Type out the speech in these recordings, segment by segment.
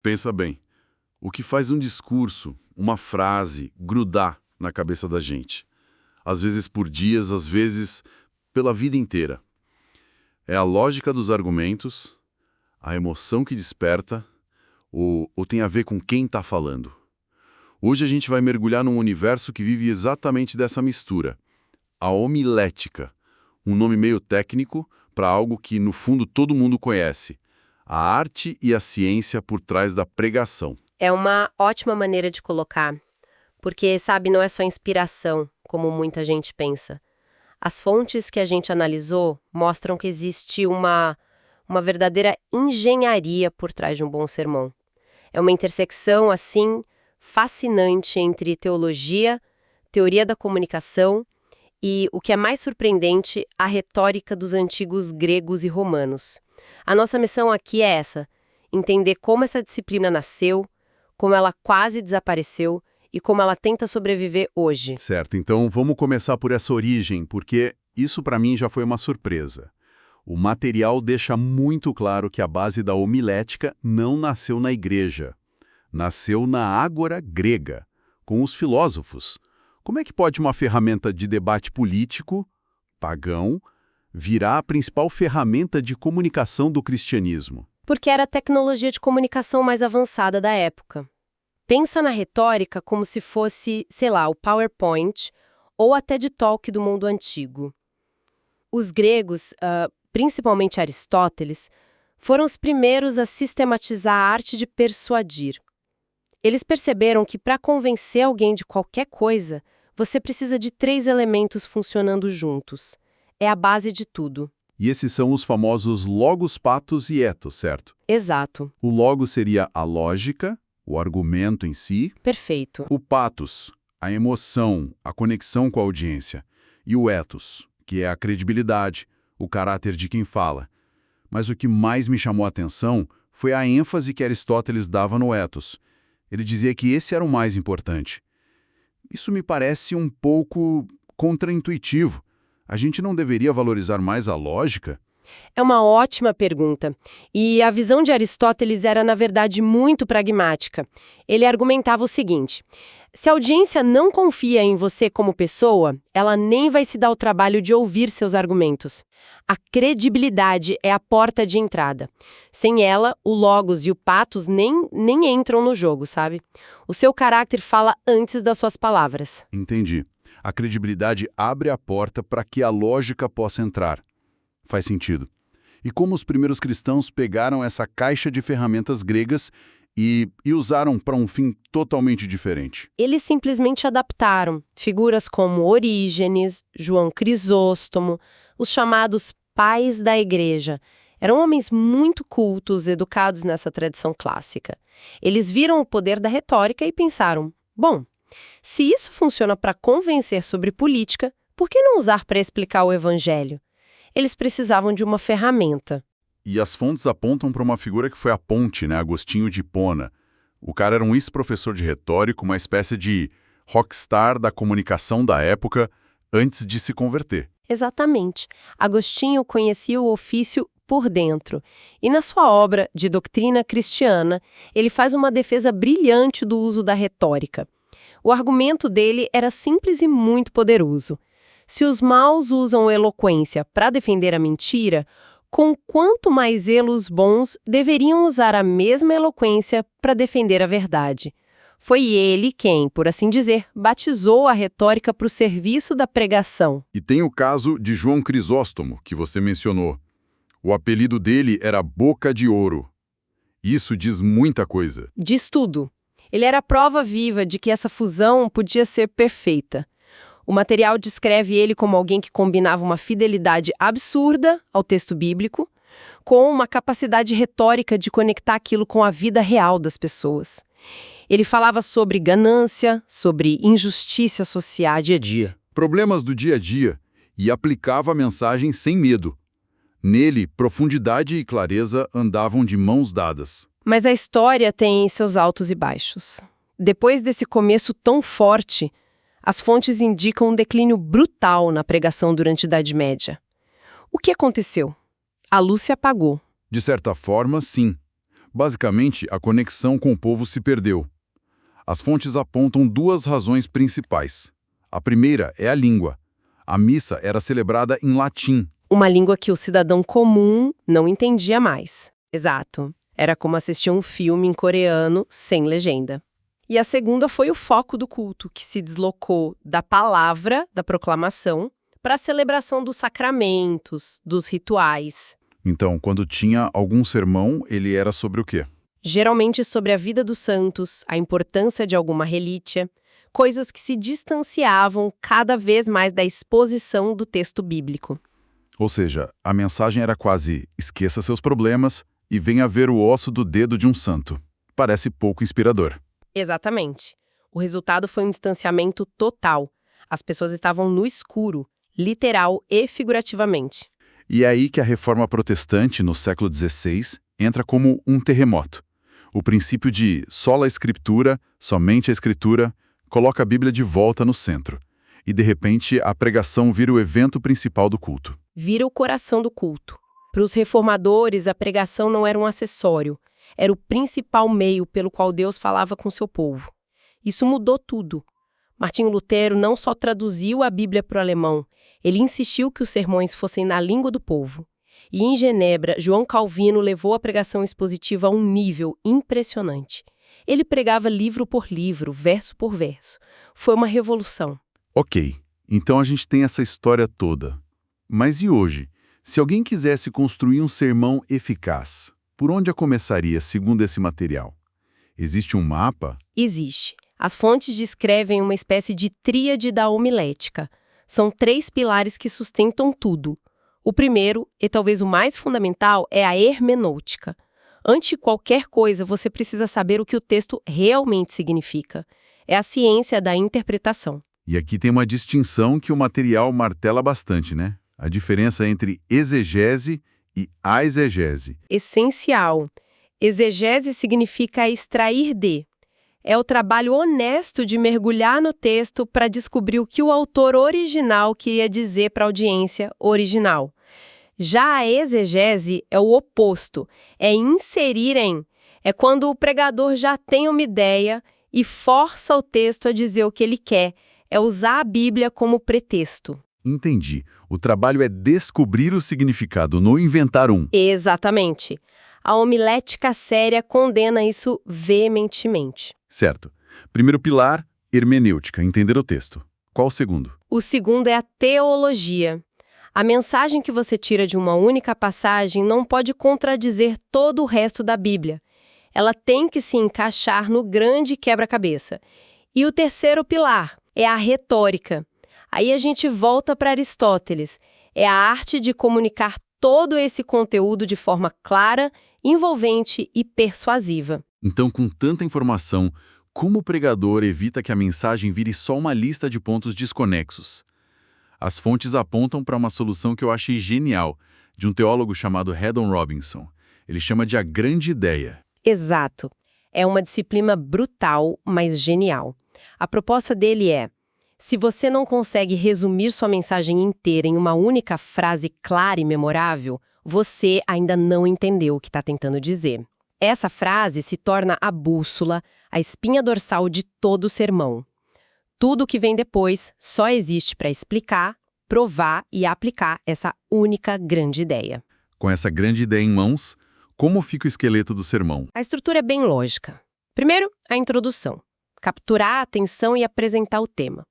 Pensa bem, o que faz um discurso, uma frase, grudar na cabeça da gente? Às vezes por dias, às vezes pela vida inteira. É a lógica dos argumentos, a emoção que desperta, ou tem a ver com quem está falando? Hoje a gente vai mergulhar num universo que vive exatamente dessa mistura. A homilética, um nome meio técnico para algo que, no fundo, todo mundo conhece. A arte e a ciência por trás da pregação. É uma ótima maneira de colocar, porque, sabe, não é só inspiração, como muita gente pensa. As fontes que a gente analisou mostram que existe uma verdadeira engenharia por trás de um bom sermão. É uma intersecção, assim, fascinante entre teologia, teoria da comunicação e, o que é mais surpreendente, a retórica dos antigos gregos e romanos. A nossa missão aqui é essa: entender como essa disciplina nasceu, como ela quase desapareceu e como ela tenta sobreviver hoje. Certo, então vamos começar por essa origem, porque isso para mim já foi uma surpresa. O material deixa muito claro que a base da homilética não nasceu na igreja. Nasceu na ágora grega, com os filósofos. Como é que pode uma ferramenta de debate político, pagão, virar a principal ferramenta de comunicação do cristianismo? Porque era a tecnologia de comunicação mais avançada da época. Pensa na retórica como se fosse, sei lá, o PowerPoint ou a TED Talk do mundo antigo. Os gregos, principalmente Aristóteles, foram os primeiros a sistematizar a arte de persuadir. Eles perceberam que para convencer alguém de qualquer coisa, você precisa de 3 elementos funcionando juntos. É a base de tudo. E esses são os famosos logos, patos e ethos, certo? Exato. O logos seria a lógica, o argumento em si. Perfeito. O patos, a emoção, a conexão com a audiência. E o ethos, que é a credibilidade, o caráter de quem fala. Mas o que mais me chamou a atenção foi a ênfase que Aristóteles dava no ethos. Ele dizia que esse era o mais importante. Isso me parece um pouco contraintuitivo. A gente não deveria valorizar mais a lógica? É uma ótima pergunta. E a visão de Aristóteles era, na verdade, muito pragmática. Ele argumentava o seguinte: se a audiência não confia em você como pessoa, ela nem vai se dar o trabalho de ouvir seus argumentos. A credibilidade é a porta de entrada. Sem ela, o logos e o patos nem entram no jogo, sabe? O seu caráter fala antes das suas palavras. Entendi. A credibilidade abre a porta para que a lógica possa entrar. Faz sentido. E como os primeiros cristãos pegaram essa caixa de ferramentas gregas e usaram para um fim totalmente diferente? Eles simplesmente adaptaram figuras como Orígenes, João Crisóstomo, os chamados pais da igreja. Eram homens muito cultos, educados nessa tradição clássica. Eles viram o poder da retórica e pensaram: bom, se isso funciona para convencer sobre política, por que não usar para explicar o evangelho? Eles precisavam de uma ferramenta. E as fontes apontam para uma figura que foi a ponte, né? Agostinho de Hipona. O cara era um ex-professor de retórica, uma espécie de rockstar da comunicação da época, antes de se converter. Exatamente. Agostinho conhecia o ofício por dentro. E na sua obra de doutrina cristiana, ele faz uma defesa brilhante do uso da retórica. O argumento dele era simples e muito poderoso. Se os maus usam eloquência para defender a mentira, com quanto mais zelo os bons deveriam usar a mesma eloquência para defender a verdade. Foi ele quem, por assim dizer, batizou a retórica para o serviço da pregação. E tem o caso de João Crisóstomo, que você mencionou. O apelido dele era Boca de Ouro. Isso diz muita coisa. Diz tudo. Ele era a prova viva de que essa fusão podia ser perfeita. O material descreve ele como alguém que combinava uma fidelidade absurda ao texto bíblico, com uma capacidade retórica de conectar aquilo com a vida real das pessoas. Ele falava sobre ganância, sobre injustiça social dia a dia. Problemas do dia a dia, e aplicava a mensagem sem medo. Nele, profundidade e clareza andavam de mãos dadas. Mas a história tem seus altos e baixos. Depois desse começo tão forte, as fontes indicam um declínio brutal na pregação durante a Idade Média. O que aconteceu? A luz se apagou. De certa forma, sim. Basicamente, a conexão com o povo se perdeu. As fontes apontam duas razões principais. A primeira é a língua. A missa era celebrada em latim. Uma língua que o cidadão comum não entendia mais. Exato. Era como assistir um filme em coreano sem legenda. E a segunda foi o foco do culto, que se deslocou da palavra, da proclamação, para a celebração dos sacramentos, dos rituais. Então, quando tinha algum sermão, ele era sobre o quê? Geralmente sobre a vida dos santos, a importância de alguma relíquia, coisas que se distanciavam cada vez mais da exposição do texto bíblico. Ou seja, a mensagem era quase esqueça seus problemas e venha ver o osso do dedo de um santo. Parece pouco inspirador. Exatamente. O resultado foi um distanciamento total. As pessoas estavam no escuro, literal e figurativamente. E é aí que a reforma protestante, no século XVI, entra como um terremoto. O princípio de sola escritura, somente a escritura, coloca a Bíblia de volta no centro. E, de repente, a pregação vira o evento principal do culto. Vira o coração do culto. Para os reformadores, a pregação não era um acessório. Era o principal meio pelo qual Deus falava com seu povo. Isso mudou tudo. Martinho Lutero não só traduziu a Bíblia para o alemão, ele insistiu que os sermões fossem na língua do povo. E em Genebra, João Calvino levou a pregação expositiva a um nível impressionante. Ele pregava livro por livro, verso por verso. Foi uma revolução. Ok, então a gente tem essa história toda. Mas e hoje? Se alguém quisesse construir um sermão eficaz, por onde a começaria segundo esse material? Existe um mapa? Existe. As fontes descrevem uma espécie de tríade da homilética. São 3 pilares que sustentam tudo. O primeiro, e talvez o mais fundamental, é a hermenêutica. Antes de qualquer coisa, você precisa saber o que o texto realmente significa. É a ciência da interpretação. E aqui tem uma distinção que o material martela bastante, né? A diferença entre exegese e aexegese. Essencial. Exegese significa extrair de. É o trabalho honesto de mergulhar no texto para descobrir o que o autor original queria dizer para a audiência original. Já a exegese é o oposto, é inserir em. É quando o pregador já tem uma ideia e força o texto a dizer o que ele quer, é usar a Bíblia como pretexto. Entendi. O trabalho é descobrir o significado, não inventar um. Exatamente. A homilética séria condena isso veementemente. Certo. Primeiro pilar, hermenêutica, entender o texto. Qual o segundo? O segundo é a teologia. A mensagem que você tira de uma única passagem não pode contradizer todo o resto da Bíblia. Ela tem que se encaixar no grande quebra-cabeça. E o terceiro pilar é a retórica. Aí a gente volta para Aristóteles. É a arte de comunicar todo esse conteúdo de forma clara, envolvente e persuasiva. Então, com tanta informação, como o pregador evita que a mensagem vire só uma lista de pontos desconexos? As fontes apontam para uma solução que eu achei genial, de um teólogo chamado Haddon Robinson. Ele chama de a grande ideia. Exato. É uma disciplina brutal, mas genial. A proposta dele é: se você não consegue resumir sua mensagem inteira em uma única frase clara e memorável, você ainda não entendeu o que está tentando dizer. Essa frase se torna a bússola, a espinha dorsal de todo o sermão. Tudo o que vem depois só existe para explicar, provar e aplicar essa única grande ideia. Com essa grande ideia em mãos, como fica o esqueleto do sermão? A estrutura é bem lógica. Primeiro, a introdução. Capturar a atenção e apresentar o tema.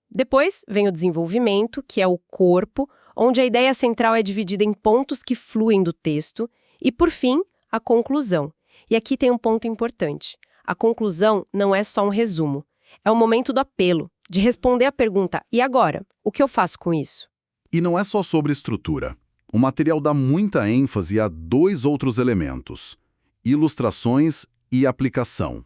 Depois vem o desenvolvimento, que é o corpo, onde a ideia central é dividida em pontos que fluem do texto. E, por fim, a conclusão. E aqui tem um ponto importante. A conclusão não é só um resumo. É o momento do apelo, de responder a pergunta: e agora? O que eu faço com isso? E não é só sobre estrutura. O material dá muita ênfase a 2 outros elementos: ilustrações e aplicação.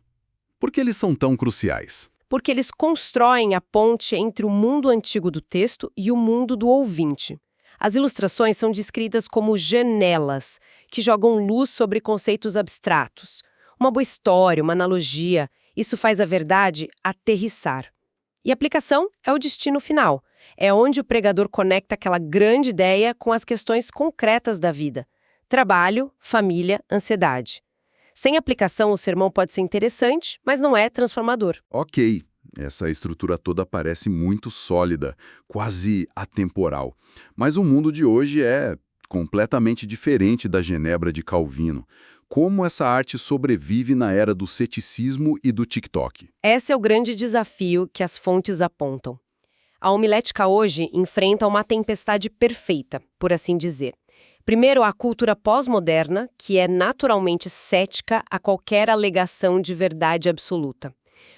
Por que eles são tão cruciais? Porque eles constroem a ponte entre o mundo antigo do texto e o mundo do ouvinte. As ilustrações são descritas como janelas, que jogam luz sobre conceitos abstratos. Uma boa história, uma analogia, isso faz a verdade aterrissar. E a aplicação é o destino final. É onde o pregador conecta aquela grande ideia com as questões concretas da vida. Trabalho, família, ansiedade. Sem aplicação, o sermão pode ser interessante, mas não é transformador. Ok, essa estrutura toda parece muito sólida, quase atemporal. Mas o mundo de hoje é completamente diferente da Genebra de Calvino. Como essa arte sobrevive na era do ceticismo e do TikTok? Esse é o grande desafio que as fontes apontam. A homilética hoje enfrenta uma tempestade perfeita, por assim dizer. Primeiro, a cultura pós-moderna, que é naturalmente cética a qualquer alegação de verdade absoluta.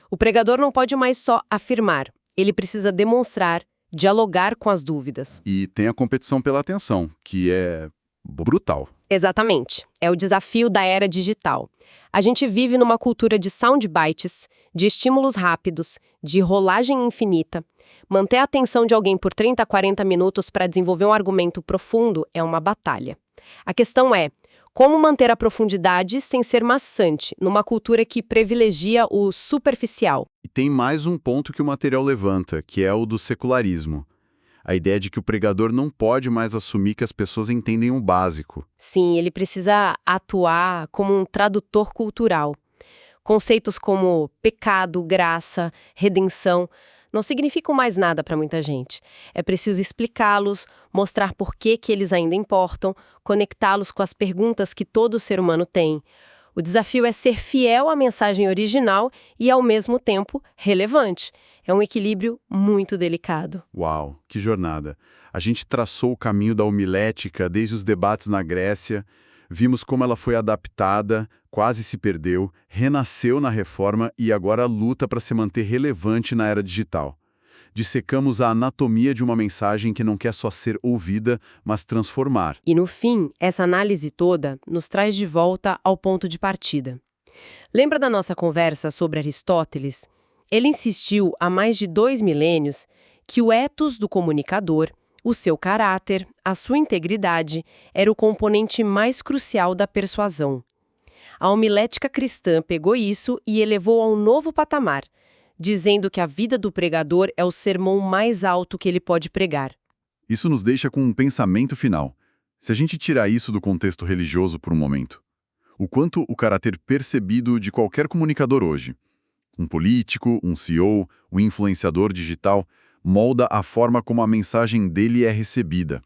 O pregador não pode mais só afirmar, ele precisa demonstrar, dialogar com as dúvidas. E tem a competição pela atenção, que é brutal. Exatamente. É o desafio da era digital. A gente vive numa cultura de soundbites, de estímulos rápidos, de rolagem infinita. Manter a atenção de alguém por 30 a 40 minutos para desenvolver um argumento profundo é uma batalha. A questão é, como manter a profundidade sem ser maçante, numa cultura que privilegia o superficial? E tem mais um ponto que o material levanta, que é o do secularismo. A ideia de que o pregador não pode mais assumir que as pessoas entendem o básico. Sim, ele precisa atuar como um tradutor cultural. Conceitos como pecado, graça, redenção não significam mais nada para muita gente. É preciso explicá-los, mostrar por que eles ainda importam, conectá-los com as perguntas que todo ser humano tem. O desafio é ser fiel à mensagem original e, ao mesmo tempo, relevante. É um equilíbrio muito delicado. Uau, que jornada! A gente traçou o caminho da homilética desde os debates na Grécia, vimos como ela foi adaptada, quase se perdeu, renasceu na reforma e agora luta para se manter relevante na era digital. Dissecamos a anatomia de uma mensagem que não quer só ser ouvida, mas transformar. E, no fim, essa análise toda nos traz de volta ao ponto de partida. Lembra da nossa conversa sobre Aristóteles? Ele insistiu há mais de 2 milênios que o ethos do comunicador, o seu caráter, a sua integridade, era o componente mais crucial da persuasão. A homilética cristã pegou isso e elevou a um novo patamar, dizendo que a vida do pregador é o sermão mais alto que ele pode pregar. Isso nos deixa com um pensamento final. Se a gente tirar isso do contexto religioso por um momento, o quanto o caráter percebido de qualquer comunicador hoje, um político, um CEO, um influenciador digital, molda a forma como a mensagem dele é recebida.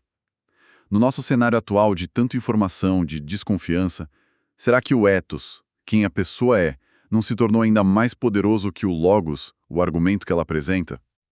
No nosso cenário atual de tanta informação, de desconfiança, será que o ethos, quem a pessoa é, não se tornou ainda mais poderoso que o logos, o argumento que ela apresenta?